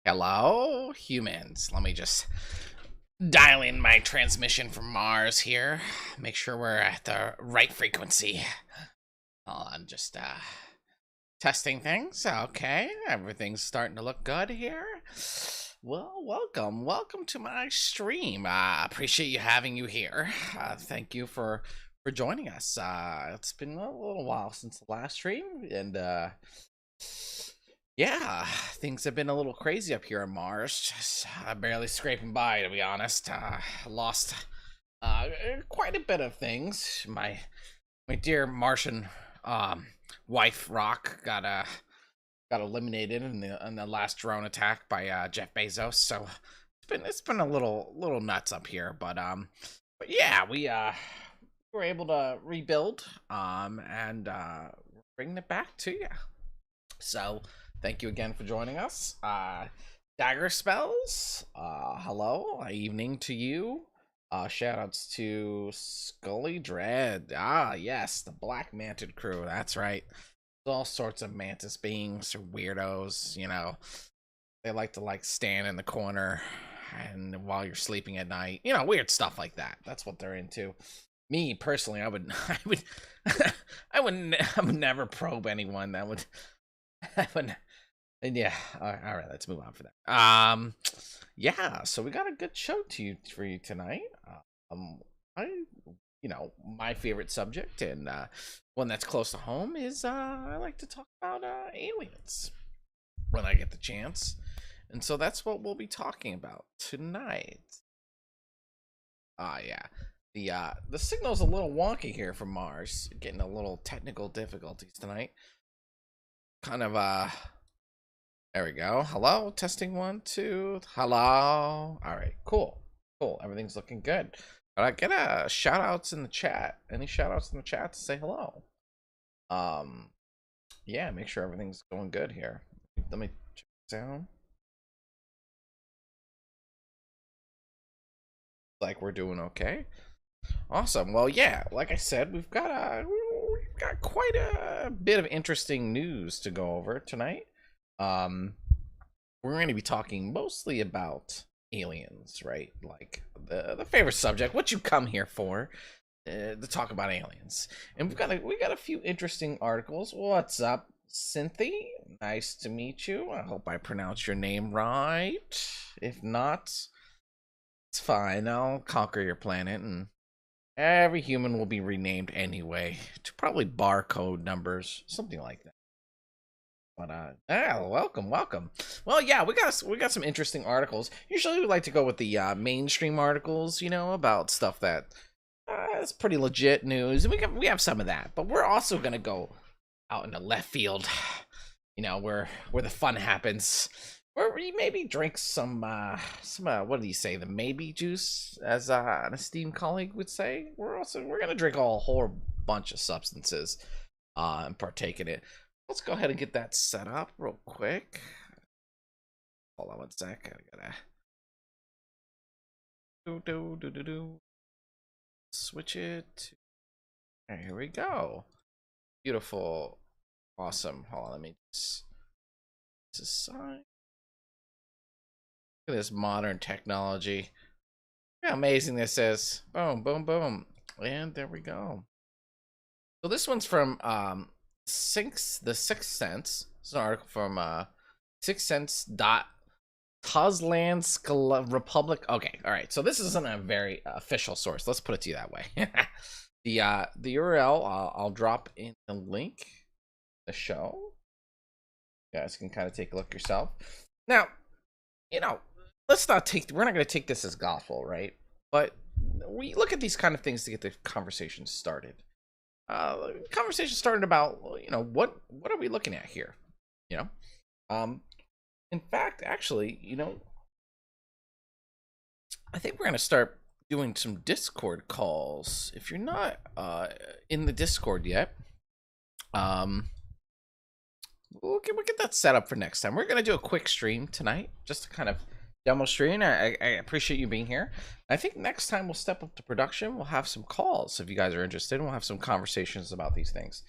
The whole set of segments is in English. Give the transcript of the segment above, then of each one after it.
Hello, humans. Let me just dial in my transmission from Mars here. Make sure we're at the right frequency. Hold on, just testing things. Okay, everything's starting to look good here. Well, welcome to my stream. Appreciate you having you here. Thank you for joining us. It's been a little while since the last stream, and yeah, things have been a little crazy up here on Mars. Just barely scraping by, to be honest. Lost quite a bit of things. My dear Martian wife, Rock, got eliminated in the last drone attack by Jeff Bezos. So it's been a little nuts up here. But yeah, we were able to rebuild and bring it back to you. So thank you again for joining us. Dagger Spells, hello, evening to you. Shout outs to Scully Dread. Yes, the Black Mantid crew. That's right. There's all sorts of mantis beings or weirdos, you know. They like to stand in the corner and while you're sleeping at night, you know, weird stuff like that. That's what they're into. Me personally, I would I would never probe anyone that would and yeah, all right, let's move on for that. Yeah, so we got a good show for you tonight. I, my favorite subject and one that's close to home is I like to talk about aliens when I get the chance, and so that's what we'll be talking about tonight. Yeah, the signal's a little wonky here from Mars, getting a little technical difficulties tonight. Kind of there we go. Hello, testing 1 2. Hello. All right, cool. Everything's looking good. Get a shout outs in the chat. Any shout outs in the chat to say hello? Yeah, make sure everything's going good here. Let me check down. Like we're doing okay. Awesome. Well, yeah, like I said, we've got quite a bit of interesting news to go over tonight. We're going to be talking mostly about aliens, right? Like the favorite subject, what you come here for, to talk about aliens. And we got a few interesting articles. What's up, Cynthia? Nice to meet you. I hope I pronounced your name right. If not, it's fine. I'll conquer your planet and every human will be renamed anyway to probably barcode numbers, something like that. But welcome. Well, yeah, we got some interesting articles. Usually, we like to go with the mainstream articles, you know, about stuff that is pretty legit news, and we have some of that. But we're also gonna go out into left field, you know, where the fun happens. Where we maybe drink some what do you say, the maybe juice, as an esteemed colleague would say. We're gonna drink a whole bunch of substances and partake in it. Let's go ahead and get that set up real quick. Hold on one sec. I gotta switch it. Right, here we go. Beautiful, awesome. Hold on, let me just aside. Look at this modern technology. Look how amazing this is. Boom, boom, boom. And there we go. So this one's from the Sixth Sense. It's an article from sixthsense.Tuzlansk Republic. Okay, all right. So this isn't a very official source. Let's put it to you that way. The URL I'll drop in the link. The show. You guys can kind of take a look yourself. Now, you know, we're not going to take this as gospel, right? But we look at these kind of things to get the conversation started. Conversation started about, you know, what are we looking at here? You know, in fact, actually, you know, I think we're going to start doing some Discord calls. If you're not in the Discord yet, we'll get that set up for next time. We're going to do a quick stream tonight, just to kind of demo stream. I appreciate you being here. I think next time we'll step up to production. We'll have some calls if you guys are interested. We'll have some conversations about these things.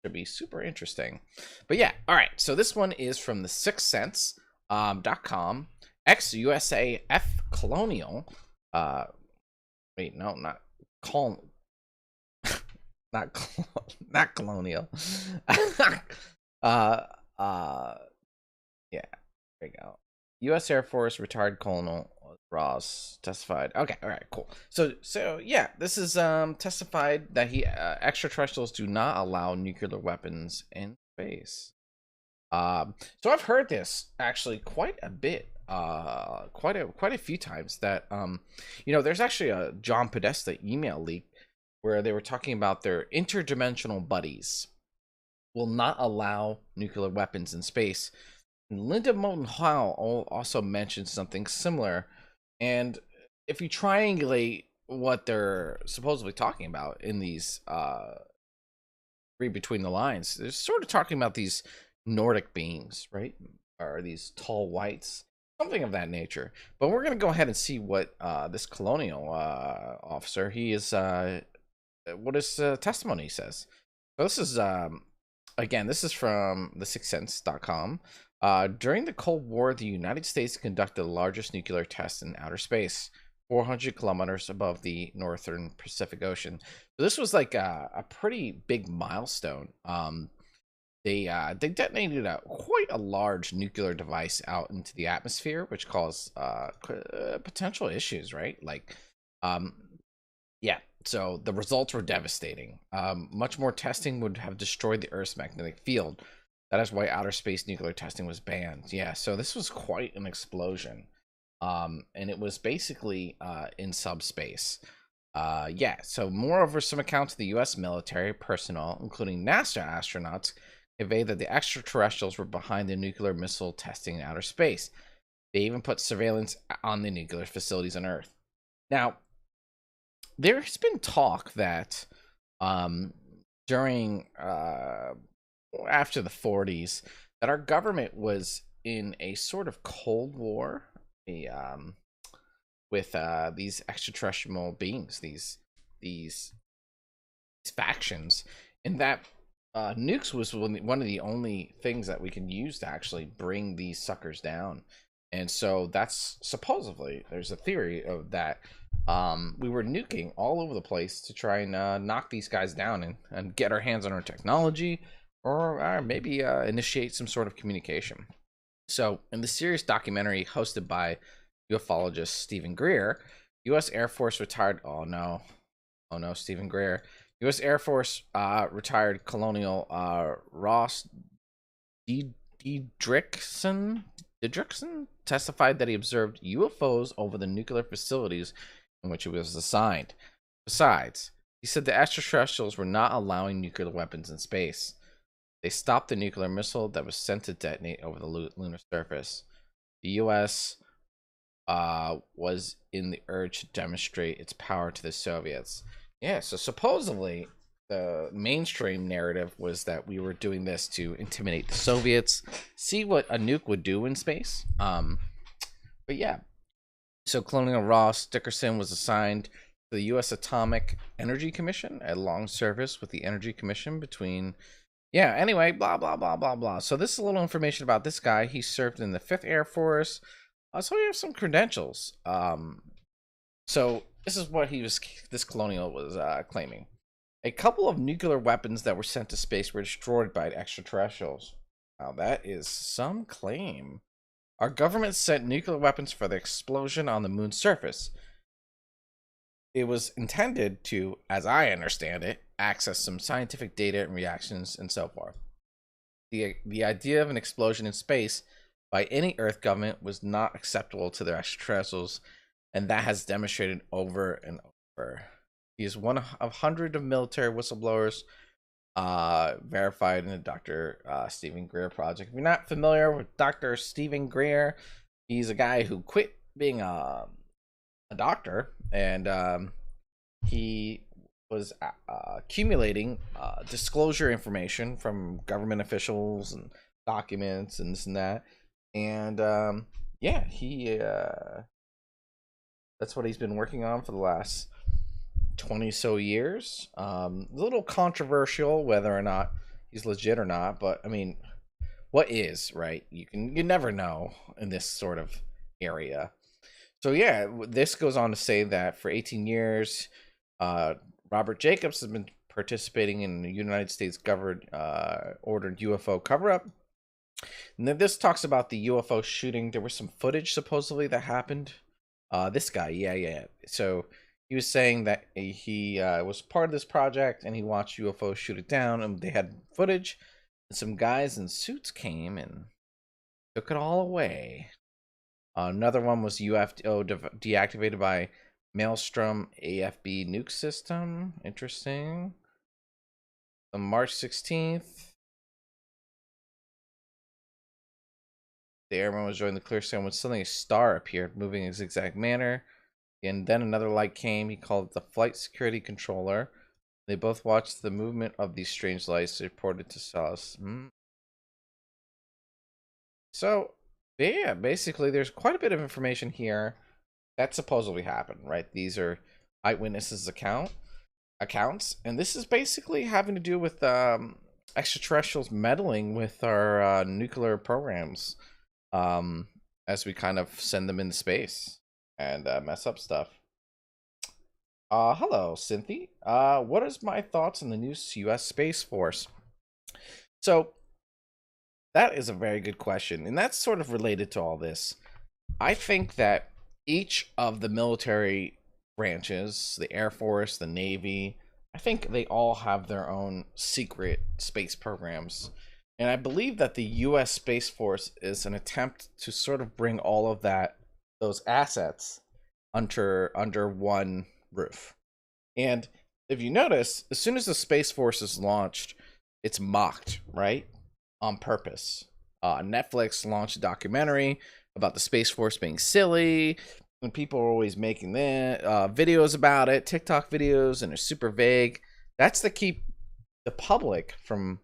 It'll be super interesting. But yeah, all right. So this one is from the Sixth Sense. .com, ex-USAF Colonial, wait, no, not col, not colonial. uh, yeah, there you go. U.S. Air Force retired Colonel Ross testified. Okay, all right, cool. So yeah, this is testified that extraterrestrials do not allow nuclear weapons in space. So I've heard this actually quite a bit, quite a few times that there's actually a John Podesta email leak where they were talking about their interdimensional buddies will not allow nuclear weapons in space. And Linda Moulton Howe also mentioned something similar, and if you triangulate what they're supposedly talking about in these read between the lines, they're sort of talking about these Nordic beings, right? Or these tall whites, something of that nature. But we're going to go ahead and see what this colonial officer, what his testimony says. So this is, again, this is from the6sense.com. During the Cold War, the United States conducted the largest nuclear test in outer space, 400 kilometers above the northern Pacific Ocean. So this was like a pretty big milestone. They detonated quite a large nuclear device out into the atmosphere, which caused potential issues, right? Like, yeah. So the results were devastating. Much more testing would have destroyed the Earth's magnetic field. That is why outer space nuclear testing was banned. Yeah. So this was quite an explosion. And it was basically in subspace. Yeah. So moreover, some accounts of the U.S. military personnel, including NASA astronauts, convey that the extraterrestrials were behind the nuclear missile testing in outer space. They even put surveillance on the nuclear facilities on Earth. Now, there's been talk that during after the 40s that our government was in a sort of Cold War, with these extraterrestrial beings, these factions, and that nukes was one of the only things that we can use to actually bring these suckers down. And so that's supposedly, there's a theory of that we were nuking all over the place to try and knock these guys down and get our hands on our technology, or maybe initiate some sort of communication. So in the series documentary hosted by ufologist Stephen Greer, U.S. Air Force retired, oh no, Stephen Greer, U.S. Air Force retired Colonial Ross Didrikson testified that he observed UFOs over the nuclear facilities in which he was assigned. Besides, he said the extraterrestrials were not allowing nuclear weapons in space. They stopped the nuclear missile that was sent to detonate over the lunar surface. The U.S. Was in the urge to demonstrate its power to the Soviets. Yeah, so supposedly the mainstream narrative was that we were doing this to intimidate the Soviets, see what a nuke would do in space. But yeah, so Colonial Ross Dickerson was assigned to the U.S. Atomic Energy Commission, a long service with the Energy Commission between. Yeah, anyway, blah, blah, blah, blah, blah. So this is a little information about this guy. He served in the 5th Air Force. So we have some credentials. So this is what this colonial was claiming. A couple of nuclear weapons that were sent to space were destroyed by extraterrestrials. Now that is some claim. Our government sent nuclear weapons for the explosion on the moon's surface. It was intended to, as I understand it, access some scientific data and reactions and so forth. The idea of an explosion in space by any Earth government was not acceptable to the extraterrestrials, and that has demonstrated over and over. He is one of hundreds of military whistleblowers verified in the Dr. Stephen Greer project. If you're not familiar with Dr. Stephen Greer, he's a guy who quit being a doctor, and he was accumulating disclosure information from government officials and documents and this and that. And yeah, that's what he's been working on for the last 20 so years. A little controversial whether or not he's legit or not, but I mean, what is, right? You never know in this sort of area. So yeah, this goes on to say that for 18 years, Robert Jacobs has been participating in the United States government ordered UFO cover up. And then this talks about the UFO shooting. There was some footage supposedly that happened. This guy, yeah. So he was saying that he was part of this project and he watched UFOs shoot it down, and they had footage. And some guys in suits came and took it all away. Another one was UFO deactivated by Maelstrom AFB nuke system. Interesting. On March 16th, the airman was joining the clear sky when suddenly a star appeared, moving in a zigzag manner. And then another light came. He called it the flight security controller. They both watched the movement of these strange lights, reported to Solace. So, yeah, basically, there's quite a bit of information here that supposedly happened, right? These are eyewitnesses' accounts, and this is basically having to do with extraterrestrials meddling with our nuclear programs, as we kind of send them into space and mess up stuff. Hello, Cynthia. What is my thoughts on the new U.S. Space Force? So, that is a very good question, and that's sort of related to all this. I think that each of the military branches, the Air Force, the Navy, I think they all have their own secret space programs. And I believe that the US Space Force is an attempt to sort of bring all of those assets under one roof. And if you notice, as soon as the Space Force is launched, it's mocked, right? On purpose. Netflix launched a documentary about the Space Force being silly, and people are always making videos about it, TikTok videos, and they're super vague. That's to keep the public from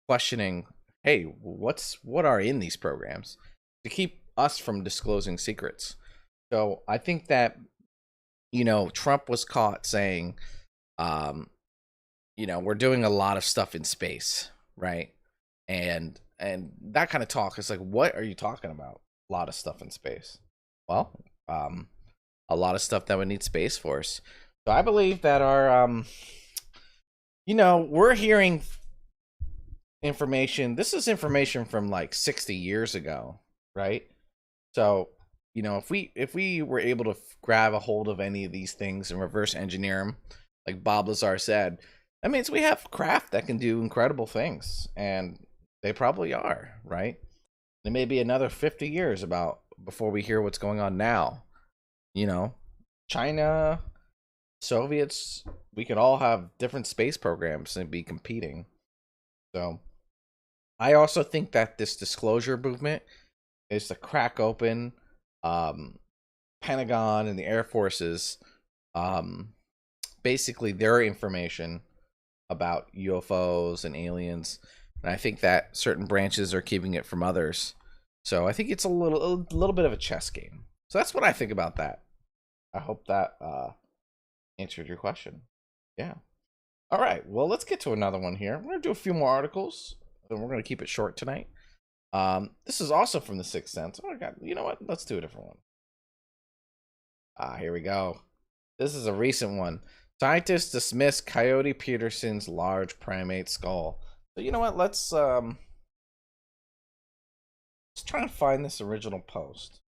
questioning, hey, what are in these programs, to keep us from disclosing secrets. So I think that, Trump was caught saying, we're doing a lot of stuff in space, right? And that kind of talk is like, what are you talking about? A lot of stuff in space. Well, a lot of stuff that would need Space Force. So I believe that our we're hearing information. This is information from like 60 years ago, right? So, if we were able to grab a hold of any of these things and reverse engineer them, like Bob Lazar said, that means we have craft that can do incredible things, and they probably are, right? There may be another 50 years before we hear what's going on now. China, Soviets, we could all have different space programs and be competing. So I also think that this disclosure movement is to crack open Pentagon and the Air Force's basically their information about UFOs and aliens. And I think that certain branches are keeping it from others. So I think it's a little bit of a chess game. So that's what I think about that. I hope that answered your question. Yeah. All right. Well, let's get to another one here. We're going to do a few more articles, and we're going to keep it short tonight. This is also from the Sixth Sense. Oh, God. You know what? Let's do a different one. Here we go. This is a recent one. Scientists dismiss Coyote Peterson's large primate skull. So you know what? Let's try and find this original post.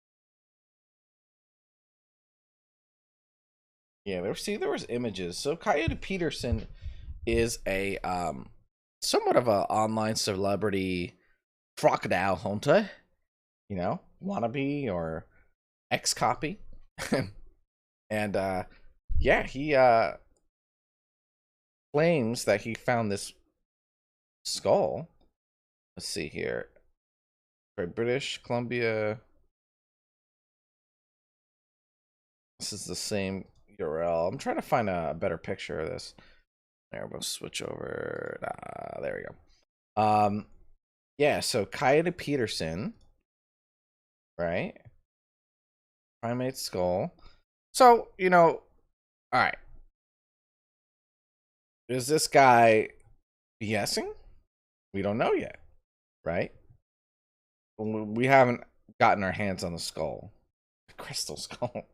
Yeah, there was images. So Coyote Peterson is a somewhat of a online celebrity crocodile hunter, wannabe or ex copy. And yeah, he claims that he found this skull. Let's see here. British Columbia. This is the same URL. I'm trying to find a better picture of this. There, we'll switch over. There we go. Yeah, so Coyote Peterson, right? Primate skull. So, all right. Is this guy BSing? We don't know yet, right? we haven't gotten our hands on the skull. Crystal skull.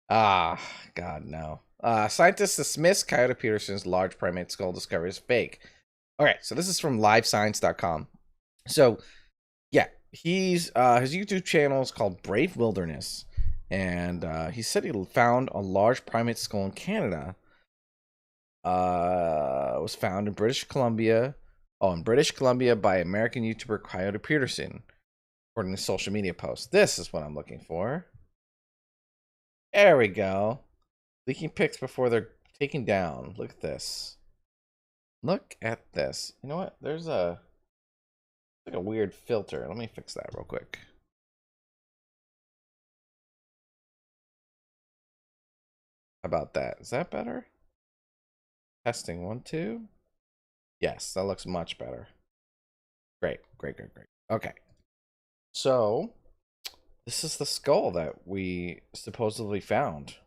Ah, God, no. Scientists dismiss Coyote Peterson's large primate skull discovery as fake. Okay, so this is from livescience.com. So, yeah, he's his YouTube channel is called Brave Wilderness, and he said he found a large primate skull in Canada. It was found in British Columbia. Oh, in British Columbia by American YouTuber Coyote Peterson, according to social media posts. This is what I'm looking for. There we go. Leaking pics before they're taken down. Look at this. Look at this. You know what? There's like a weird filter. Let me fix that real quick. How about that? Is that better? Testing 1, 2. Yes, that looks much better. Great, great, great, great. Okay. So, this is the skull that we supposedly found.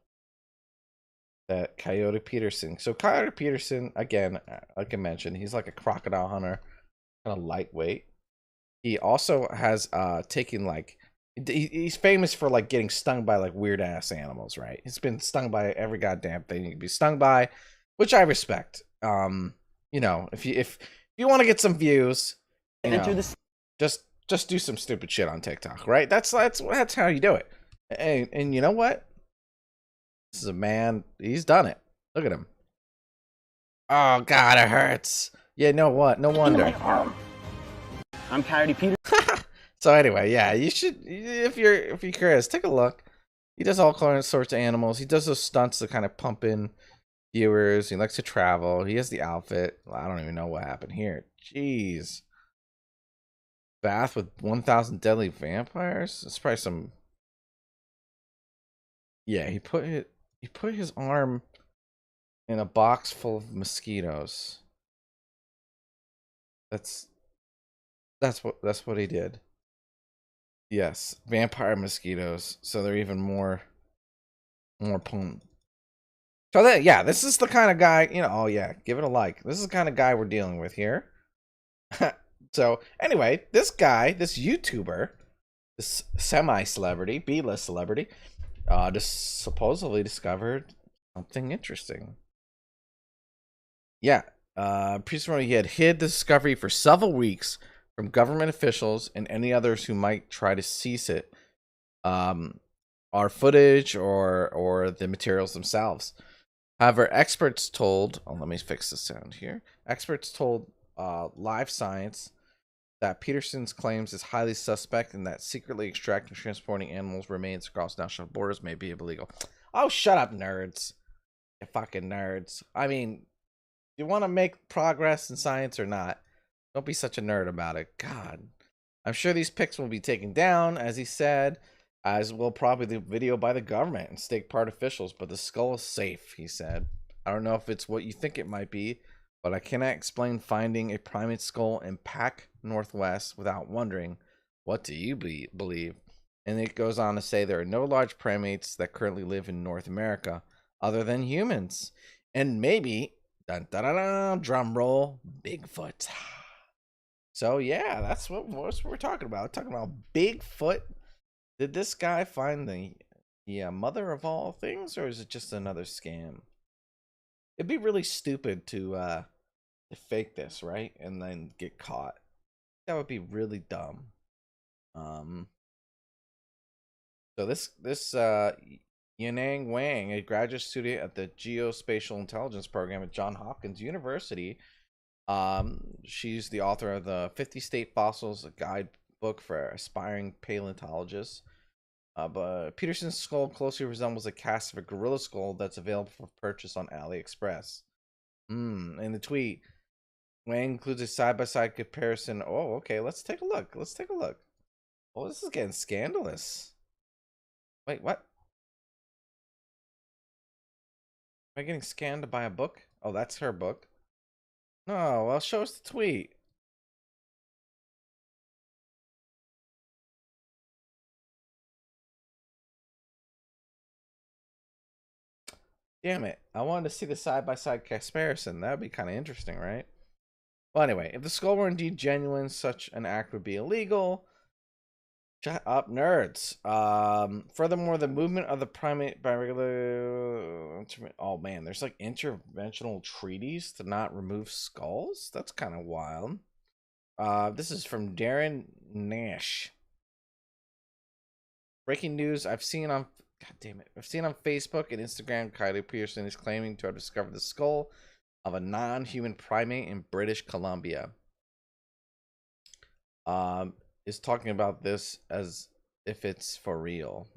That Coyote Peterson. So Coyote Peterson, again, like I mentioned, he's like a crocodile hunter, kind of lightweight. He also has taken like he's famous for like getting stung by like weird ass animals, right? He's been stung by every goddamn thing you can be stung by, which I respect. You know, if you want to get some views, you know, just do some stupid shit on TikTok, right? That's how you do it. And you know what? This is a man. He's done it. Look at him. Oh God, it hurts. Yeah, no what? No wonder. I'm Coyote Peter. So anyway, yeah, you should if you're curious, take a look. He does all sorts of animals. He does those stunts to kind of pump in viewers. He likes to travel. He has the outfit. I don't even know what happened here. Jeez. Bath with 1,000 deadly vampires. It's probably some. Yeah, he put his arm in a box full of mosquitoes. That's what he did. Yes, vampire mosquitoes. So they're even more potent. So that, yeah, this is the kind of guy, you know. Oh yeah, give it a like. This is the kind of guy we're dealing with here. So anyway, this guy, this YouTuber, this semi-celebrity, B-list celebrity, just supposedly discovered something interesting. Yeah, previously he had hid the discovery for several weeks from government officials and any others who might try to seize it. Our footage or the materials themselves. However, experts told, oh, let me fix the sound here. Experts told Live Science that Peterson's claims is highly suspect and that secretly extracting and transporting animals remains across national borders may be illegal. Oh, shut up, nerds. You fucking nerds. I mean, you want to make progress in science or not? Don't be such a nerd about it. God. I'm sure these pics will be taken down, as he said, as will probably the video by the government and state park officials, but the skull is safe, he said. I don't know if it's what you think it might be, but I cannot explain finding a primate skull in Pac Northwest without wondering, what do you believe? And it goes on to say there are no large primates that currently live in North America other than humans. And maybe, dun, dun, dun, dun, drum roll, Bigfoot. So yeah, that's what we're talking about. We're talking about Bigfoot. Did this guy find the mother of all things, or is it just another scam? It'd be really stupid to fake this, right, and then get caught. That would be really dumb. So this Yanang Wang, a graduate student at the Geospatial Intelligence program at Johns Hopkins University. She's the author of the 50 State Fossils, a guidebook for aspiring paleontologists. But Peterson's skull closely resembles a cast of a gorilla skull that's available for purchase on AliExpress. In the tweet, Wang includes a side-by-side comparison. Oh, okay, let's take a look. Let's take a look. Oh, this is getting scandalous. Wait, what? Am I getting scanned to buy a book? Oh, that's her book. No, well, show us the tweet. Damn it. I wanted to see the side-by-side comparison. That would be kind of interesting, right? Well, anyway, if the skull were indeed genuine, such an act would be illegal. Shut up, nerds. Furthermore, the movement of the primate by regular. Oh man, there's like interventional treaties to not remove skulls. That's kind of wild. This is from Darren Nash. Breaking news: I've seen on. God damn it! I've seen on Facebook and Instagram. Kylie Pearson is claiming to have discovered the skull of a non-human primate in British Columbia. Is talking about this as if it's for real.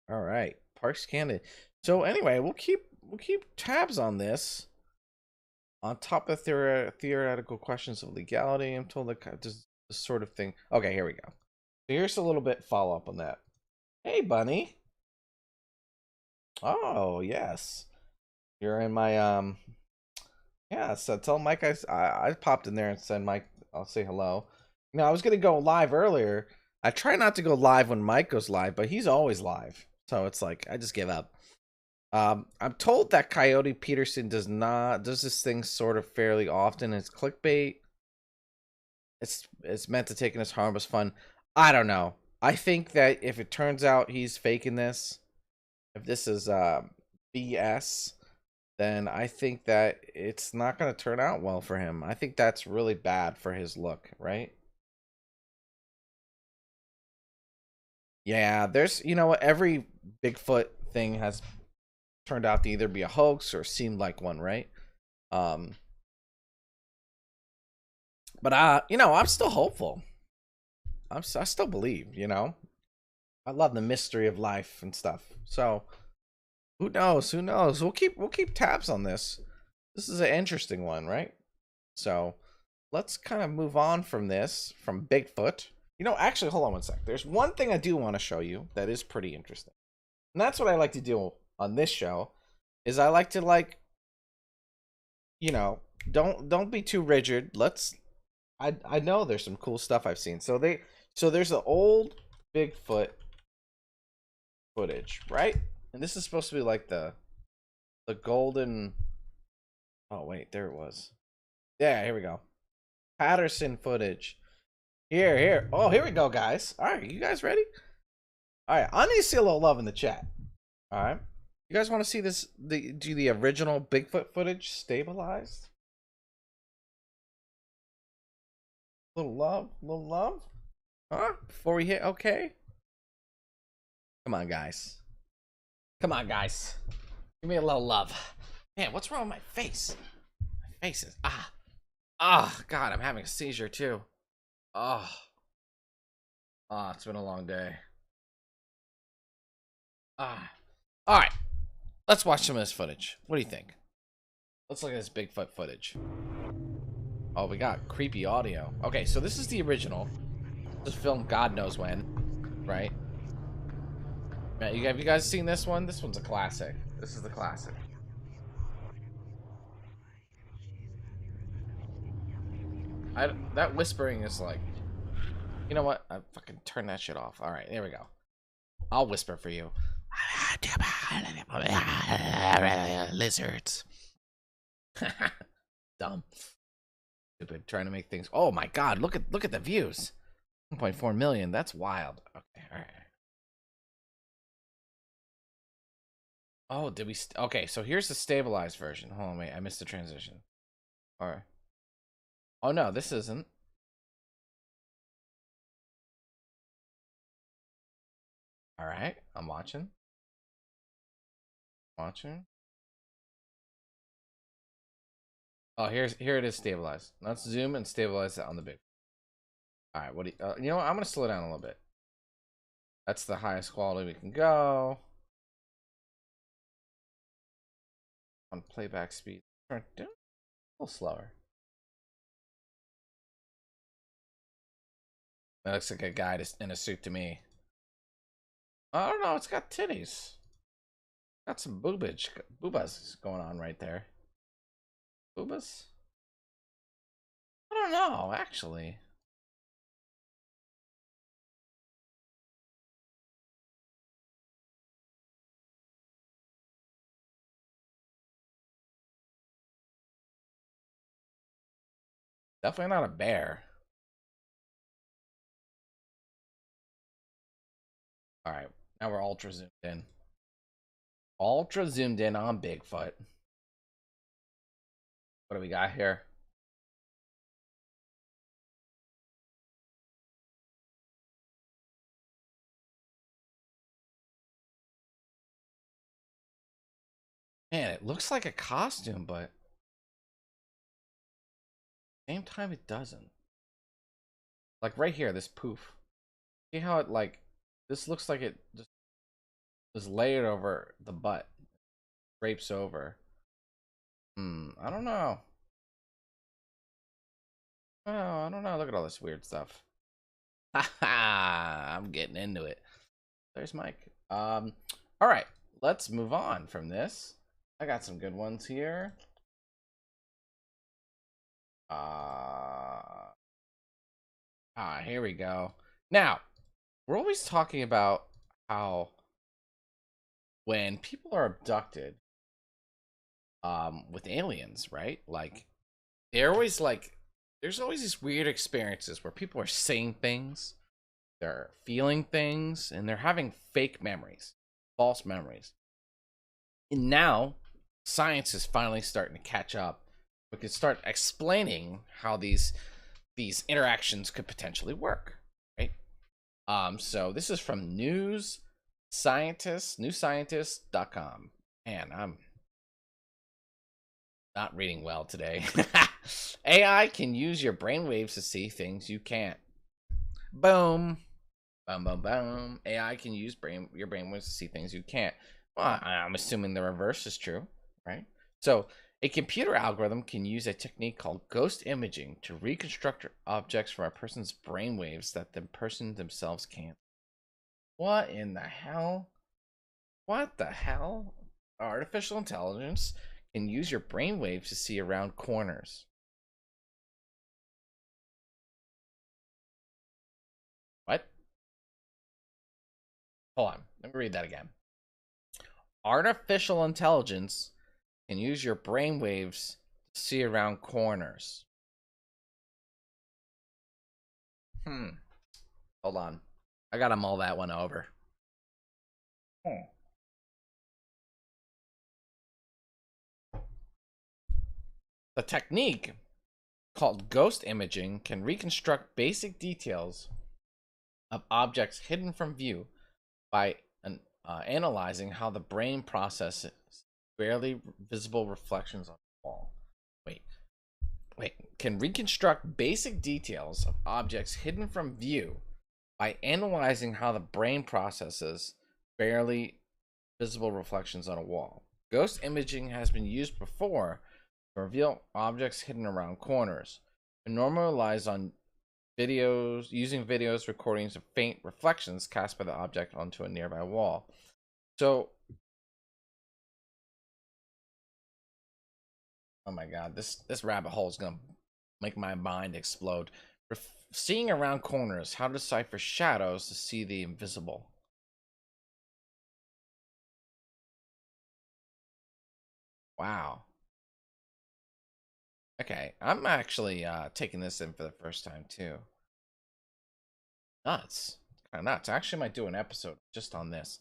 All right, Parks Canada. So anyway, we'll keep tabs on this. On top of theoretical questions of legality, I'm told that this sort of thing. Okay, here we go. So here's a little bit follow up on that. Hey, Bunny. Oh yes, you're in my Yeah. So tell Mike I popped in there and said Mike I'll say hello. You know, I was gonna go live earlier. I try not to go live when Mike goes live, but he's always live. So it's like I just give up. I'm told that Coyote Peterson does this thing sort of fairly often. It's clickbait. It's meant to take in as harmless fun. I don't know. I think that if it turns out he's faking this, if this is BS, then I think that it's not going to turn out well for him. I think that's really bad for his look, right? Yeah, there's, you know, every Bigfoot thing has turned out to either be a hoax or seemed like one, right? Um, but you know, I'm still hopeful. I still believe, you know. I love the mystery of life and stuff. So, who knows? Who knows? We'll keep tabs on this. This is an interesting one, right? So, let's kind of move on from this, from Bigfoot. You know, actually, hold on one sec. There's one thing I do want to show you that is pretty interesting. And that's what I like to do on this show, is I like to, like, you know, don't be too rigid. I know there's some cool stuff I've seen. So there's the old Bigfoot footage, right? And this is supposed to be like the golden. Oh wait, there it was. Yeah, here we go. Patterson footage. Here. Oh, here we go, guys. All right, you guys ready? All right, I need to see a little love in the chat. All right, you guys want to see this? The original Bigfoot footage stabilized? Little love. Huh? Before we hit okay. Come on, guys. Come on, guys. Give me a little love. Man, what's wrong with my face? My face is God, I'm having a seizure too. Oh, it's been a long day. All right. Let's watch some of this footage. What do you think? Let's look at this Bigfoot footage. Oh, we got creepy audio. Okay, so this is the original. This filmed God knows when, right? Have you guys seen this one? This one's a classic. This is the classic. That whispering is like, you know what? I fucking turn that shit off. All right, there we go. I'll whisper for you. Lizards. Dumb. Stupid. Trying to make things. Oh my god! Look at the views. 1.4 million. That's wild. Okay. All right. Oh, did we? Okay. So here's the stabilized version. Hold on, wait. I missed the transition. All right. Oh no, this isn't. All right. I'm watching. Watching. Oh, here it is stabilized. Let's zoom and stabilize it on the big. All right. What do you know what? I'm gonna slow down a little bit. That's the highest quality we can go. On playback speed. Turn it down a little slower. That looks like a guy in a suit to me. I don't know. It's got titties. Got some boobas going on right there. Boobas? I don't know, actually. Definitely not a bear. All right, now we're ultra zoomed in. Ultra zoomed in on Bigfoot. What do we got here? Man, it looks like a costume, but same time it doesn't. Like right here, this poof. See how it like this looks like it just is layered over the butt, drapes over. I don't know. Oh, I don't know. Look at all this weird stuff. Haha, I'm getting into it. There's Mike. All right, let's move on from this. I got some good ones here. Here we go. Now, we're always talking about how when people are abducted, with aliens, right? Like, they're always like, there's always these weird experiences where people are saying things, they're feeling things, and they're having fake memories, false memories. And now, science is finally starting to catch up. We can start explaining how these interactions could potentially work, right? So this is from newscientist.com. Man, I'm not reading well today. AI can use your brainwaves to see things you can't. Boom. Boom, boom, boom. AI can use your brainwaves to see things you can't. Well, I'm assuming the reverse is true, right? So a computer algorithm can use a technique called ghost imaging to reconstruct objects from a person's brainwaves that the person themselves can't. What in the hell? What the hell? Artificial intelligence can use your brainwaves to see around corners. What? Hold on. Let me read that again. Artificial intelligence can use your brainwaves to see around corners. Hold on. I gotta mull that one over. The technique, called ghost imaging, can reconstruct basic details of objects hidden from view by analyzing how the brain processes barely visible reflections on the wall. Wait, can reconstruct basic details of objects hidden from view by analyzing how the brain processes barely visible reflections on a wall. Ghost imaging has been used before to reveal objects hidden around corners. It normally relies on using videos recordings of faint reflections cast by the object onto a nearby wall. So, oh my god, this rabbit hole is gonna make my mind explode. Seeing around corners, how to decipher shadows to see the invisible. Wow. Okay, I'm actually taking this in for the first time too. Nuts. Kind of nuts. I actually might do an episode just on this.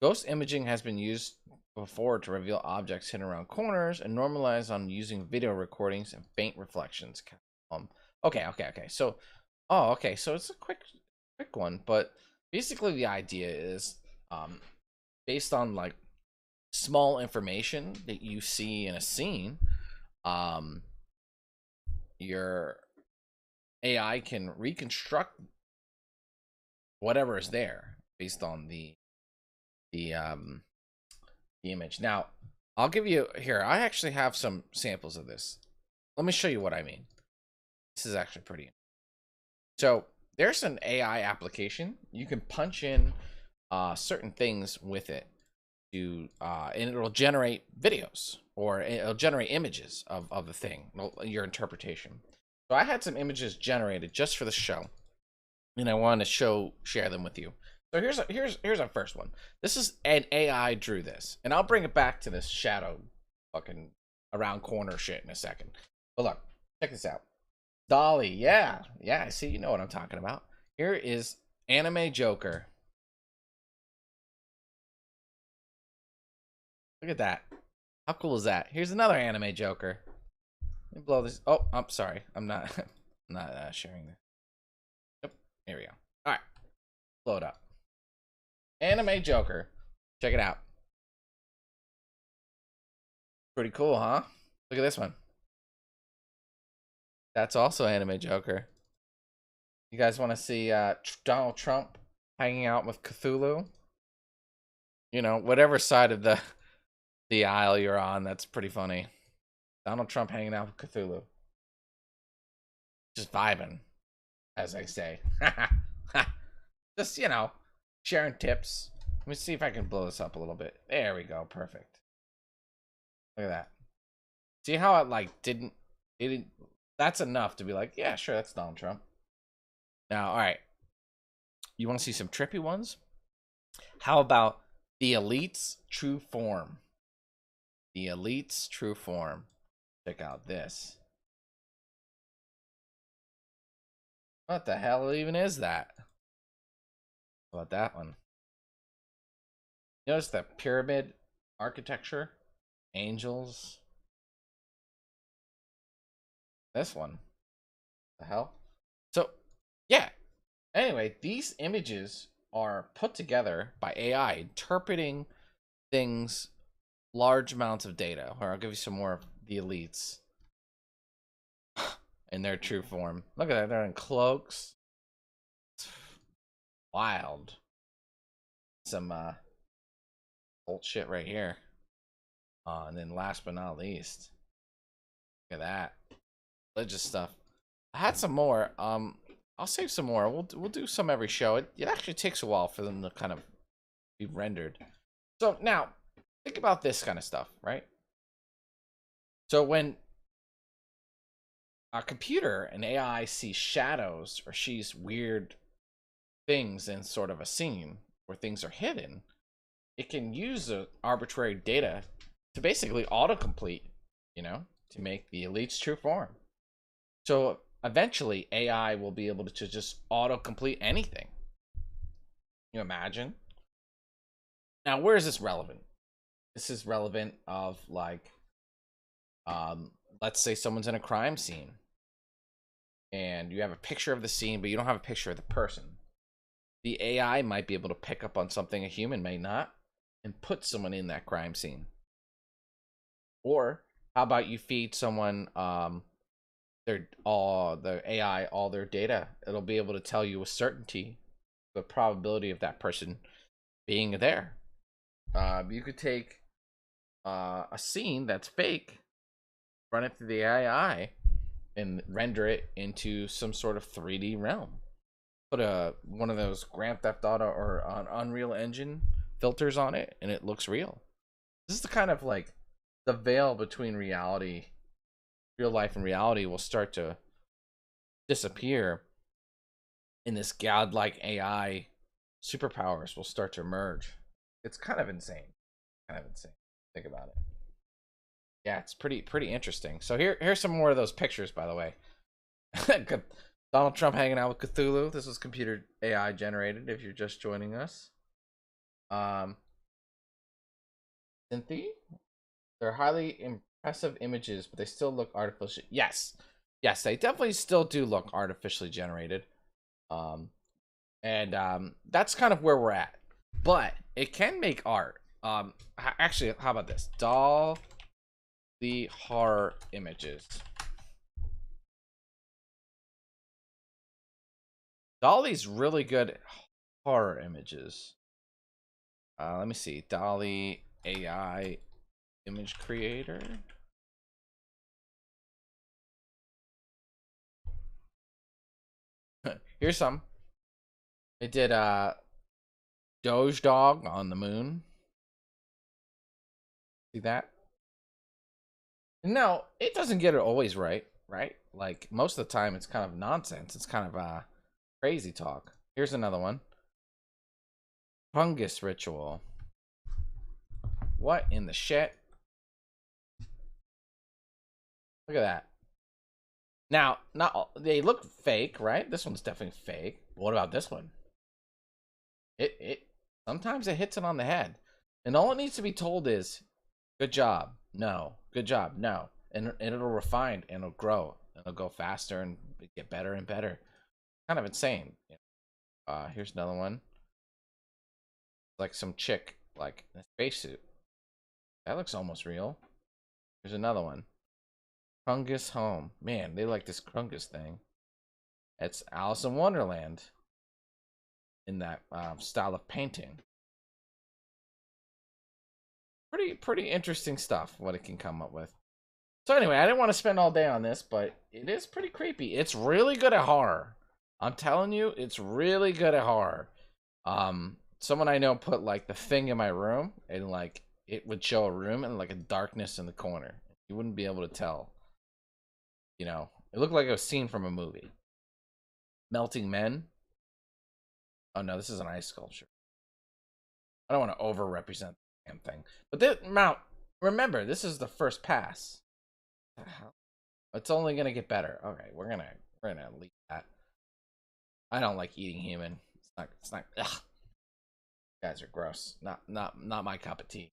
Ghost imaging has been used before to reveal objects hidden around corners and normalize on using video recordings and faint reflections. Okay. So, okay. So it's a quick one, but basically the idea is, based on like small information that you see in a scene, your AI can reconstruct whatever is there based on the image. Now, I'll give you here. I actually have some samples of this. Let me show you what I mean. This is actually pretty. So there's an AI application. You can punch in certain things with it to, and it'll generate videos or it'll generate images of the thing, your interpretation. So I had some images generated just for the show, and I wanted to share them with you. So here's our first one. This is an AI drew this, and I'll bring it back to this shadow fucking around corner shit in a second. But look, check this out. Dolly, yeah. Yeah, I see you know what I'm talking about. Here is Anime Joker. Look at that. How cool is that? Here's another Anime Joker. Let me blow this. Oh, I'm sorry. I'm not I'm not sharing this. Yep. Here we go. Alright. Blow it up. Anime Joker. Check it out. Pretty cool, huh? Look at this one. That's also Anime Joker. You guys want to see Donald Trump hanging out with Cthulhu? You know, whatever side of the aisle you're on, that's pretty funny. Donald Trump hanging out with Cthulhu. Just vibing, as I say. Just, you know, sharing tips. Let me see if I can blow this up a little bit. There we go. Perfect. Look at that. See how it, like, didn't... It didn't... That's enough to be like, yeah, sure, that's Donald Trump. Now, alright. You want to see some trippy ones? How about the Elite's True Form? The Elite's True Form. Check out this. What the hell even is that? How about that one? Notice the pyramid architecture? Angels. This one. The hell? So, yeah. Anyway, these images are put together by AI, interpreting things, large amounts of data. Or I'll give you some more of the elites in their true form. Look at that, they're in cloaks. It's wild. Some old shit right here. And then last but not least, look at that. Religious stuff. I had some more. I'll save some more. We'll do some every show. It actually takes a while for them to kind of be rendered. So now, think about this kind of stuff, right? So when a computer, an AI, sees shadows or sees weird things in sort of a scene where things are hidden, it can use the arbitrary data to basically autocomplete, you know, to make the elite's true form. So eventually AI will be able to just autocomplete anything. Can you imagine? Now, where is this relevant? This is relevant of like, let's say someone's in a crime scene and you have a picture of the scene, but you don't have a picture of the person. The AI might be able to pick up on something a human may not and put someone in that crime scene. Or how about you feed someone the AI all their data? It'll be able to tell you with certainty the probability of that person being there. You could take a scene that's fake, run it through the AI, and render it into some sort of 3D realm. Put one of those Grand Theft Auto or an Unreal Engine filters on it, and it looks real. This is the kind of like the veil between reality, real life, and reality will start to disappear, and this godlike AI superpowers will start to emerge. It's kind of insane. Kind of insane. Think about it. Yeah, it's pretty interesting. So here's some more of those pictures, by the way. Donald Trump hanging out with Cthulhu. This was computer AI generated. If you're just joining us, Cynthia, they're highly impressive images, but they still look artificial. Yes, they definitely still do look artificially generated. That's kind of where we're at. But it can make art. Actually, how about this? Doll the horror images. Dolly's really good at horror images. Let me see. Dolly AI image creator. Here's some. It did Doge Dog on the moon. See that? No, it doesn't get it always right? Like most of the time it's kind of nonsense. It's kind of crazy talk. Here's another one. Fungus ritual. What in the shit? Look at that. Now, not all, they look fake, right? This one's definitely fake. What about this one? It sometimes it hits it on the head, and all it needs to be told is, "Good job, no. Good job, no." And it'll refine and it'll grow. It'll go faster and get better and better. Kind of insane. Here's another one. Like some chick, like in a spacesuit. That looks almost real. Here's another one. Krungus home. Man, they like this Krungus thing. It's Alice in Wonderland in that style of painting. Pretty interesting stuff what it can come up with. So anyway, I didn't want to spend all day on this, but it is pretty creepy. It's really good at horror. I'm telling you, it's really good at horror. Someone I know put like the thing in my room, and like it would show a room and like a darkness in the corner. You wouldn't be able to tell. You know, it looked like a scene from a movie. Melting men. Oh no, this is an ice sculpture. I don't want to over represent the damn thing. But this Mount, remember, this is the first pass. What the hell? It's only gonna get better. Okay, we're gonna leave that. I don't like eating human. It's not ugh. You guys are gross. Not my cup of tea.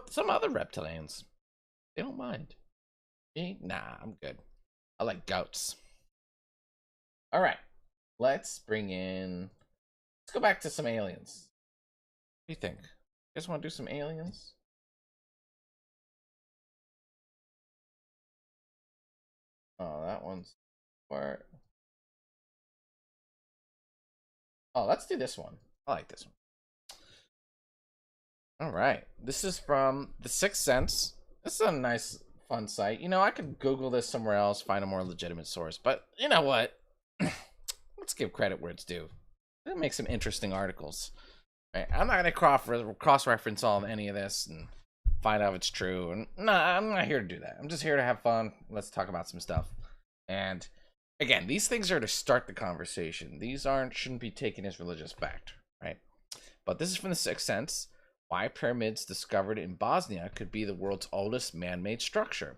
Some other reptilians, they don't mind. Me? Nah, I'm good. I like goats. Alright. Let's bring in, let's go back to some aliens. What do you think? You guys want to do some aliens? Oh, that one's where. Oh, let's do this one. I like this one. All right. This is from The Sixth Sense. This is a nice, fun site. You know, I could Google this somewhere else, find a more legitimate source, but you know what? Let's give credit where it's due. It'll make some interesting articles. Right? I'm not gonna cross reference all of any of this and find out if it's true. And no, I'm not here to do that. I'm just here to have fun. Let's talk about some stuff. And again, these things are to start the conversation. These shouldn't be taken as religious fact, right? But this is from The Sixth Sense. Why pyramids discovered in Bosnia could be the world's oldest man-made structure.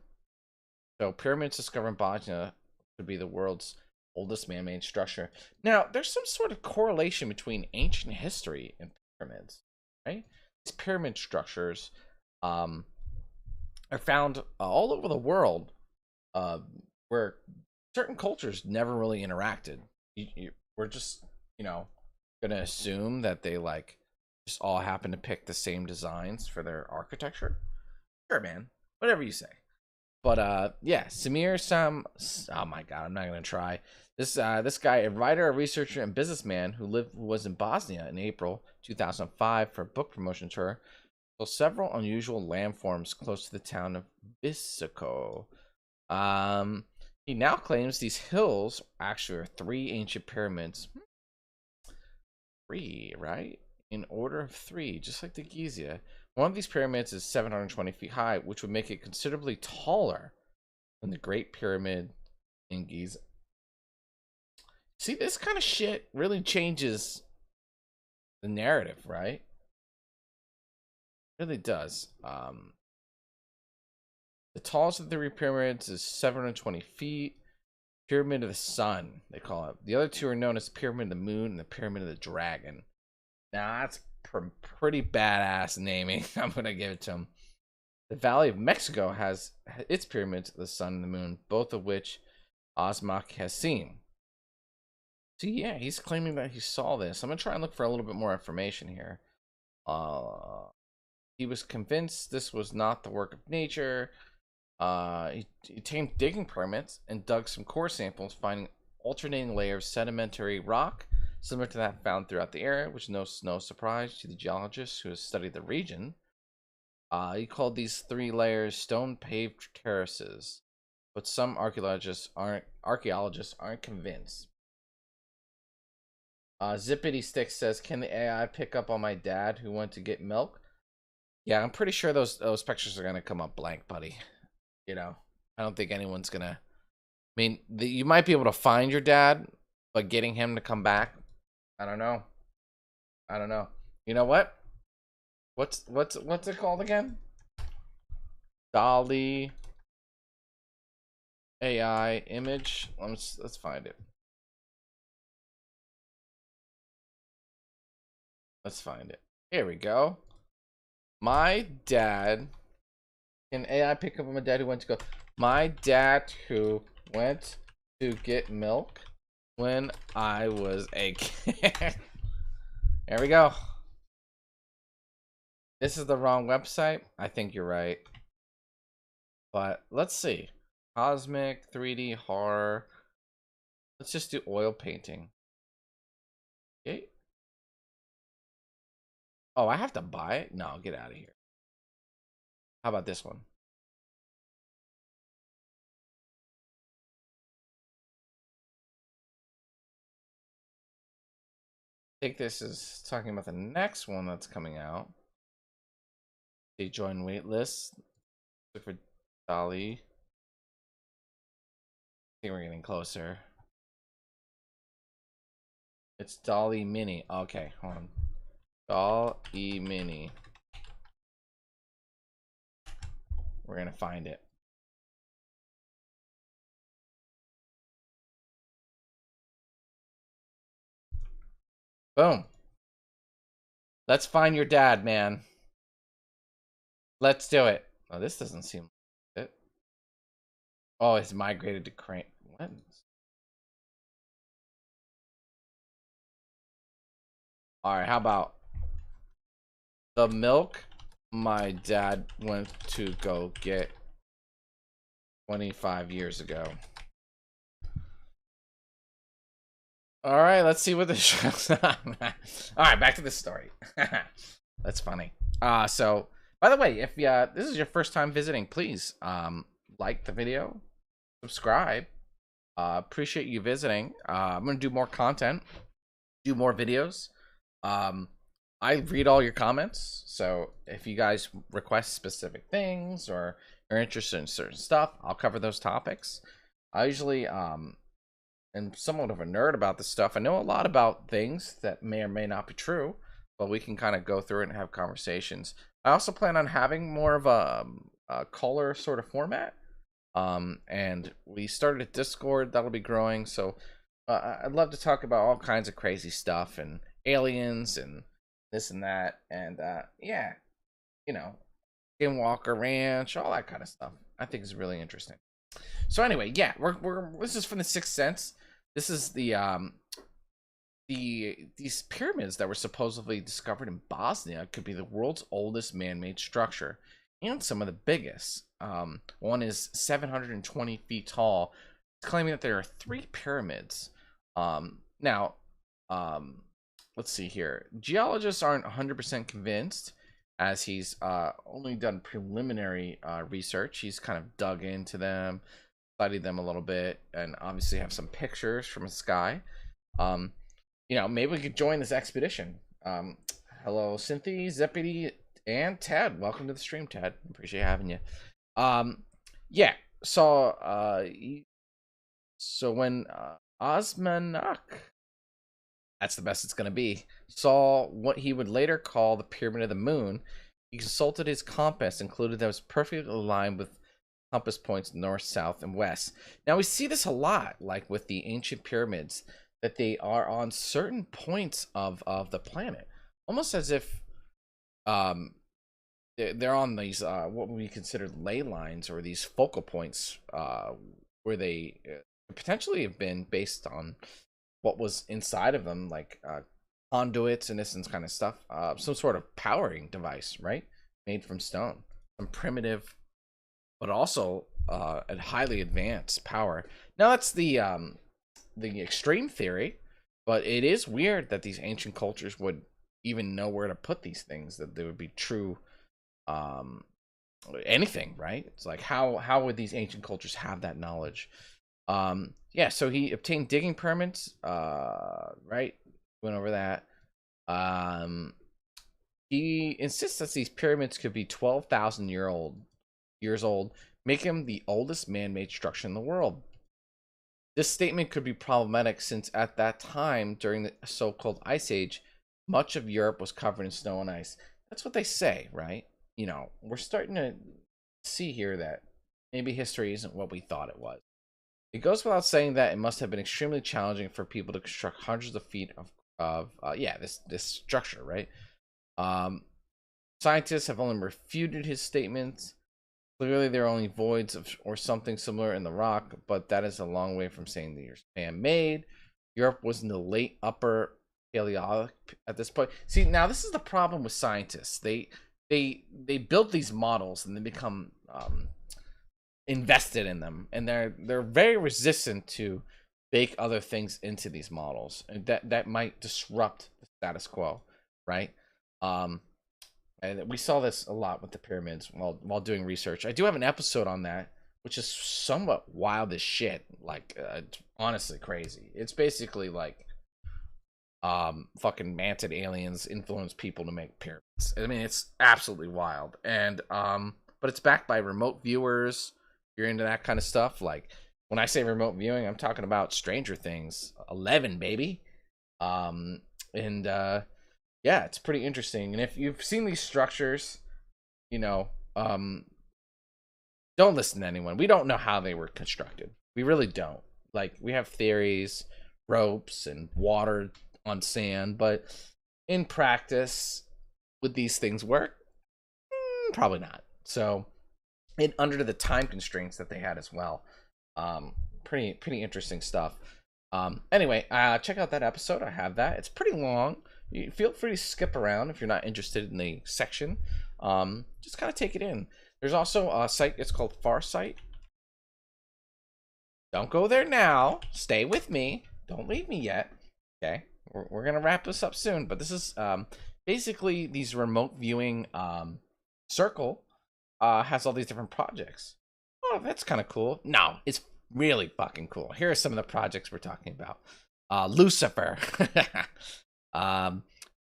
So pyramids discovered in Bosnia could be the world's oldest man-made structure. Now, there's some sort of correlation between ancient history and pyramids, right? These pyramid structures are found all over the world, where certain cultures never really interacted. We're just, you know, gonna assume that they like just all happen to pick the same designs for their architecture. Sure, man, whatever you say. But yeah, Samir Sam. Oh my God, I'm not gonna try. This guy, a writer, a researcher, and businessman who was in Bosnia in April 2005 for a book promotion tour, saw several unusual landforms close to the town of Bisoko. He now claims these hills actually are three ancient pyramids. Three, right? In order of three, just like the Giza. One of these pyramids is 720 feet high, which would make it considerably taller than the Great Pyramid in Giza. See, this kind of shit really changes the narrative, right? It really does. The tallest of the three pyramids is 720 feet. Pyramid of the Sun, they call it. The other two are known as Pyramid of the Moon and the Pyramid of the Dragon. Now, that's pretty badass naming. I'm going to give it to him. The Valley of Mexico has its pyramids of the Sun and the Moon, both of which Osmak has seen. So, yeah, he's claiming that he saw this. I'm going to try and look for a little bit more information here. He was convinced this was not the work of nature. He obtained digging permits and dug some core samples, finding alternating layers of sedimentary rock similar to that found throughout the area, which is no surprise to the geologist who has studied the region. He called these three layers stone-paved terraces, but some archaeologists aren't convinced. Zippity Stick says, "Can the AI pick up on my dad who went to get milk?" Yeah, I'm pretty sure those pictures are gonna come up blank, buddy. You know, I don't think anyone's gonna. I mean, you might be able to find your dad, but getting him to come back, I don't know. I don't know. You know what? What's it called again? Dolly AI image. Let's find it. Let's find it. Here we go. My dad. Can AI pick up on my dad who went to go? My dad who went to get milk when I was a kid. There we go. This is the wrong website. I think you're right. But let's see. Cosmic 3D horror. Let's just do oil painting. Okay. Oh, I have to buy it? No, get out of here. How about this one? I think this is talking about the next one that's coming out. They join waitlist. Look for Dolly. I think we're getting closer. It's Dolly Mini. Okay, hold on. Dolly Mini. We're gonna find it. Boom. Let's find your dad, man. Let's do it. Oh, this doesn't seem like it. Oh, it's migrated to Crane. What? Alright, how about the milk my dad went to go get 25 years ago. Alright, let's see what this shows. Alright, back to the story. That's funny. So by the way, if this is your first time visiting, please like the video, subscribe. Appreciate you visiting. I'm gonna do more content, do more videos. I read all your comments, so if you guys request specific things or are interested in certain stuff, I'll cover those topics. I usually am somewhat of a nerd about this stuff. I know a lot about things that may or may not be true, but we can kind of go through it and have conversations. I also plan on having more of a caller sort of format. And we started a Discord that'll be growing, so I'd love to talk about all kinds of crazy stuff and aliens and this and that, and yeah, you know, Skinwalker Ranch, all that kind of stuff. I think is really interesting. So anyway, yeah, we're this is from the Sixth Sense. This is these pyramids that were supposedly discovered in Bosnia could be the world's oldest man-made structure and some of the biggest. One is 720 feet tall. It's claiming that there are 3 pyramids. Now, let's see here. Geologists aren't 100% convinced, as he's only done preliminary research. He's kind of dug into them, studied them a little bit, and obviously have some pictures from the sky. You know, maybe we could join this expedition. Hello, Cynthia, Zeppity, and Ted. Welcome to the stream, Ted. Appreciate having you. Yeah. So when Osmanak, that's the best it's gonna be, saw what he would later call the Pyramid of the Moon, he consulted his compass, included that was perfectly aligned with compass points north, south, and west. Now we see this a lot, like with the ancient pyramids, that they are on certain points of the planet, almost as if they're on these what we consider ley lines, or these focal points where they potentially have been based on what was inside of them, like conduits and this and kind of stuff, some sort of powering device, right, made from stone, some primitive but also a highly advanced power. Now that's the extreme theory, but it is weird that these ancient cultures would even know where to put these things, that they would be true anything, right? It's like how would these ancient cultures have that knowledge? Yeah, so he obtained digging permits, right, went over that. He insists that these pyramids could be 12,000 years old, making them the oldest man-made structure in the world. This statement could be problematic since at that time, during the so-called Ice Age, much of Europe was covered in snow and ice. That's what they say, right? You know, we're starting to see here that maybe history isn't what we thought it was. It goes without saying that it must have been extremely challenging for people to construct hundreds of feet of this structure, right? Um, Scientists have only refuted his statements. Clearly, there are only voids or something similar in the rock, but that is a long way from saying the year's man-made. Europe was in the late upper Paleolithic at this point. See, now this is the problem with scientists. They build these models and they become invested in them, and they're very resistant to bake other things into these models, and that might disrupt the status quo, right? And we saw this a lot with the pyramids while doing research. I do have an episode on that, which is somewhat wild as shit. Like, honestly crazy. It's basically like fucking mantid aliens influence people to make pyramids. I mean, it's absolutely wild. And but it's backed by remote viewers. If you're into that kind of stuff, like when I say remote viewing, I'm talking about Stranger Things 11, baby. Yeah, it's pretty interesting. And if you've seen these structures, you know, don't listen to anyone. We don't know how they were constructed. We really don't. Like, we have theories, ropes, and water on sand, but in practice, would these things work? Probably not. So, and under the time constraints that they had as well. Pretty interesting stuff. Anyway, check out that episode. I have that. It's pretty long. You feel free to skip around if you're not interested in the section. Just kind of take it in. There's also a site. It's called Farsight. Don't go there now. Stay with me. Don't leave me yet. Okay, we're gonna wrap this up soon. But this is basically these remote viewing circle has all these different projects. Oh, that's kind of cool. No, it's really fucking cool. Here are some of the projects we're talking about. Lucifer.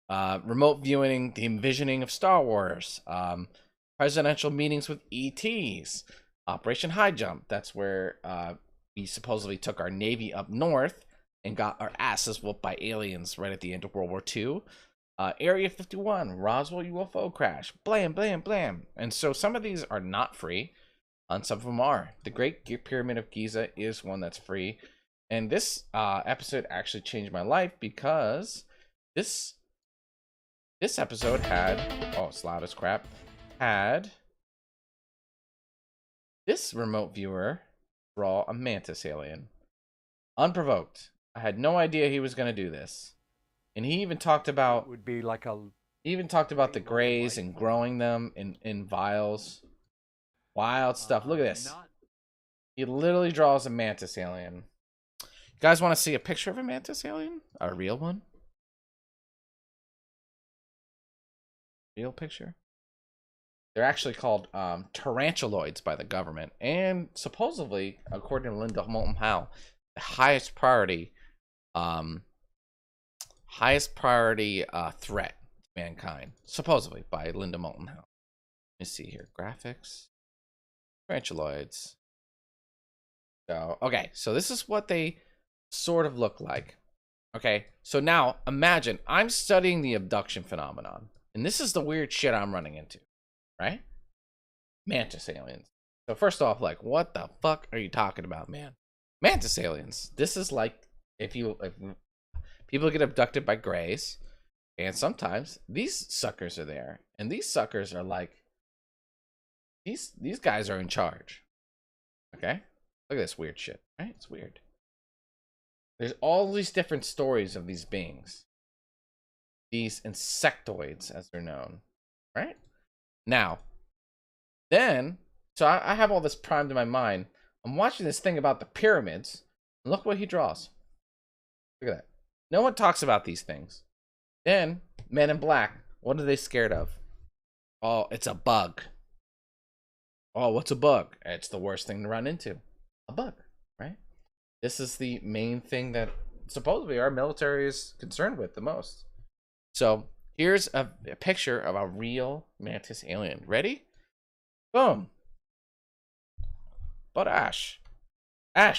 Remote viewing the envisioning of Star Wars. Presidential meetings with ETs. Operation High Jump. That's where we supposedly took our Navy up north and got our asses whooped by aliens right at the end of World War II. Area 51, Roswell UFO crash, blam, blam, blam. And so some of these are not free, and some of them are. The Great Pyramid of Giza is one that's free. And this episode actually changed my life because this episode had, oh, it's loud as crap, had this remote viewer draw a mantis alien. Unprovoked. I had no idea he was going to do this. And he even talked about It would be like a the grays and growing them in vials. Wild stuff. Look at this. He literally draws a mantis alien. You guys want to see a picture of a mantis alien? A real one? Real picture? They're actually called tarantuloids by the government. And supposedly, according to Linda Moulton Howe, the highest priority threat to mankind, supposedly by Linda Moulton Howe. Let me see here. Graphics. Tarantuloids. So, okay, so this is what they sort of look like. Okay, so now imagine I'm studying the abduction phenomenon, and this is the weird shit I'm running into, right? Mantis aliens. So first off, like, what the fuck are you talking about, man? Mantis aliens. This is like if people get abducted by grays, and sometimes these suckers are there, and these suckers are like these guys are in charge. Okay, look at this weird shit, right? It's weird. There's all these different stories of these beings, these insectoids as they're known, right? Now, then, so I have all this primed in my mind. I'm watching this thing about the pyramids, and look what he draws. Look at that. No one talks about these things. Then, Men in Black, what are they scared of? Oh, it's a bug. Oh, what's a bug? It's the worst thing to run into. A bug, right? This is the main thing that supposedly our military is concerned with the most. So, here's a picture of a real mantis alien. Ready? Boom. But Ash,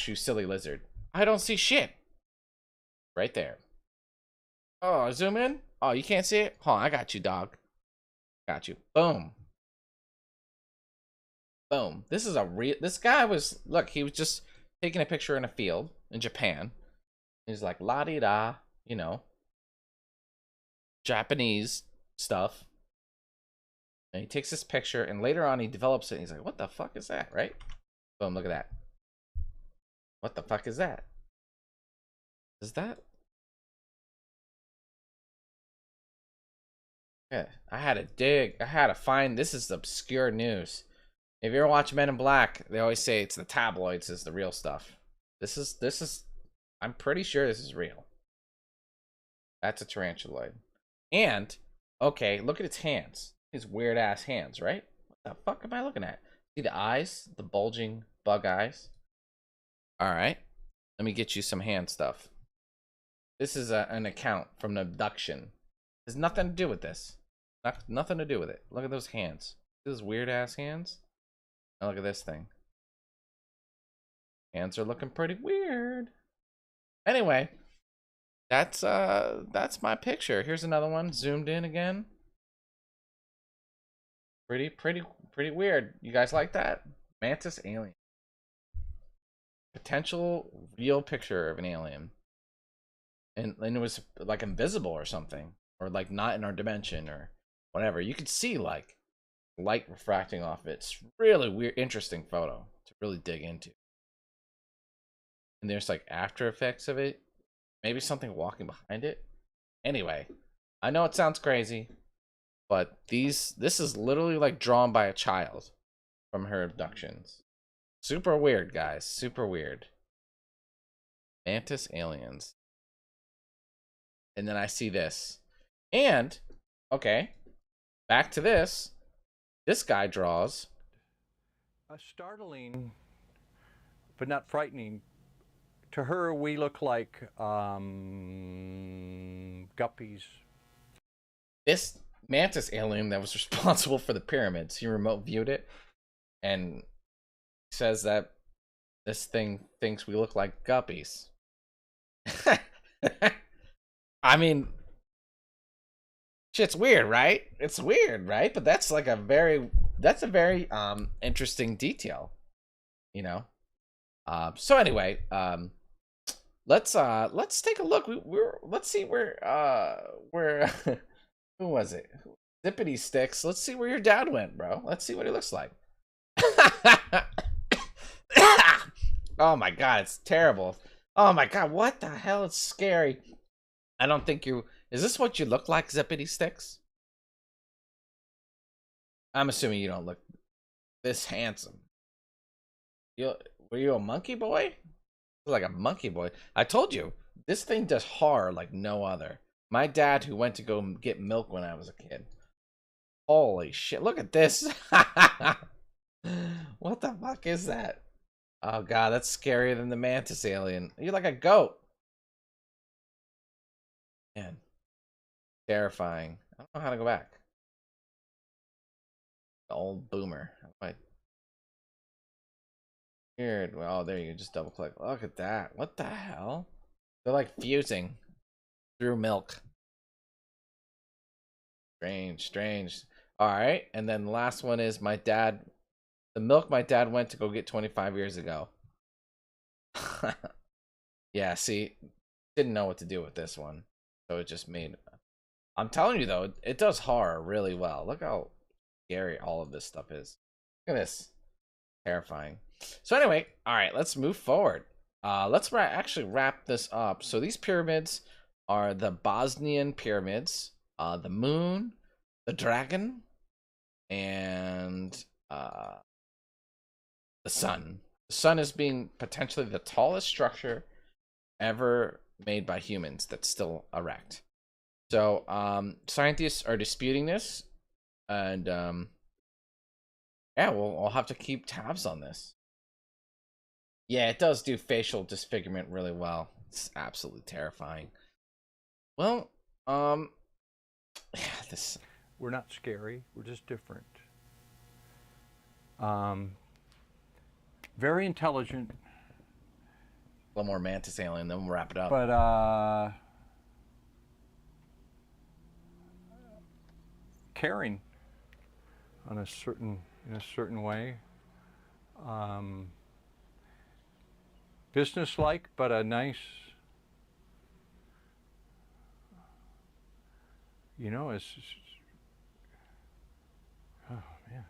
you silly lizard. I don't see shit. Right there. Oh, zoom in. Oh, you can't see it? Hold on, I got you, dog. Got you. Boom. Boom. This is a real. This guy was. Look, he was just taking a picture in a field in Japan. He's like la di da, Japanese stuff. And he takes this picture, and later on he develops it. And he's like, "What the fuck is that?" Right? Boom! Look at that. What the fuck is that? Is that? Yeah, I had to dig. I had to find. This is obscure news. If you ever watch Men in Black, they always say it's the tabloids is the real stuff. This is. I'm pretty sure this is real. That's a tarantuloid. And okay, look at its hands. These weird ass hands, right? What the fuck am I looking at? See the eyes, the bulging bug eyes. All right, let me get you some hand stuff. This is an account from an abduction. There's nothing to do with this. Nothing to do with it. Look at those hands. Those weird ass hands. Now look at this thing. Hands are looking pretty weird. Anyway, that's my picture. Here's another one zoomed in again. Pretty weird. You guys like that? Mantis alien. Potential real picture of an alien. And it was like invisible or something, or like not in our dimension or whatever. You could see like light refracting off it. It's really weird, interesting photo to really dig into. And there's like after effects of it, maybe something walking behind it. Anyway, I know it sounds crazy, but this is literally like drawn by a child from her abductions. Super weird, guys. Super weird. Mantis aliens. And then I see this. And, okay, back to this. This guy draws. Startling, but not frightening. To her, we look like guppies. This mantis alien that was responsible for the pyramids, he remote viewed it and says that this thing thinks we look like guppies. I mean, shit's weird, right? It's weird, right? But that's like a very interesting detail, you know. So anyway, let's take a look. Let's see where who was it? Zippity Sticks. Let's see where your dad went, bro. Let's see what he looks like. Oh my god, it's terrible. Oh my god, what the hell? It's scary. I don't think you. Is this what you look like, Zippity Sticks? I'm assuming you don't look this handsome. Were you a monkey boy? Like a monkey boy. I told you, this thing does horror like no other. My dad, who went to go get milk when I was a kid. Holy shit! Look at this. What the fuck is that? Oh god, that's scarier than the mantis alien. You're like a goat. Man, terrifying. I don't know how to go back. The old boomer. Weird. Well, there you go. Just double click. Look at that. What the hell? They're like fusing through milk. Strange. All right, and then the last one is my dad. The milk my dad went to go get 25 years ago. Yeah, see, didn't know what to do with this one, so it just made. I'm telling you though, it does horror really well. Look how scary all of this stuff is. Look at this, terrifying. So anyway, all right, let's move forward. Let's actually wrap this up. So these pyramids are the Bosnian pyramids, the moon, the dragon, and the sun. The sun is being potentially the tallest structure ever made by humans that's still erect. So scientists are disputing this, and yeah, we'll have to keep tabs on this. Yeah, it does do facial disfigurement really well. It's absolutely terrifying. Well, yeah, this. We're not scary. We're just different. Very intelligent. A little more mantis alien, then we'll wrap it up. But caring in a certain way. businesslike, but a nice, you know, oh man.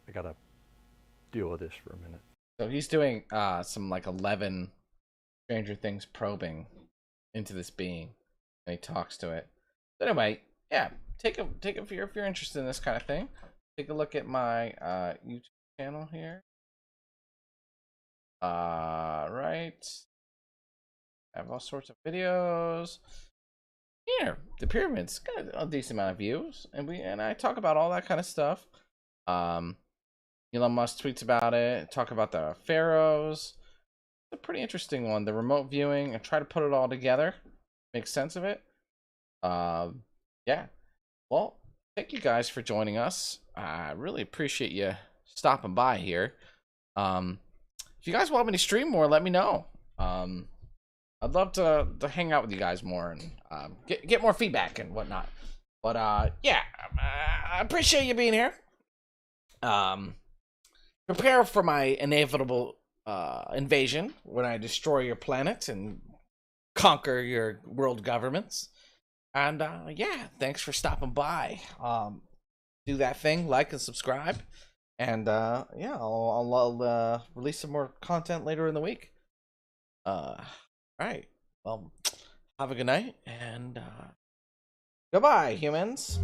I gotta deal with this for a minute. So he's doing some like 11 Stranger Things probing into this being, and he talks to it. But anyway, yeah, take a if you're interested in this kind of thing, take a look at my YouTube channel here. Right. I have all sorts of videos. Here, the pyramids got a decent amount of views, and I talk about all that kind of stuff. Elon Musk tweets about it. Talk about the pharaohs. It's a pretty interesting one. The remote viewing. I try to put it all together, make sense of it. Yeah. Well, thank you guys for joining us. I really appreciate you stopping by here. If you guys want me to stream more, let me know. I'd love to hang out with you guys more and get more feedback and whatnot. But yeah, I appreciate you being here. Prepare for my inevitable invasion when I destroy your planet and conquer your world governments. And yeah, thanks for stopping by. Do that thing, like and subscribe. And yeah, I'll release some more content later in the week. All right. Well, have a good night and goodbye, humans.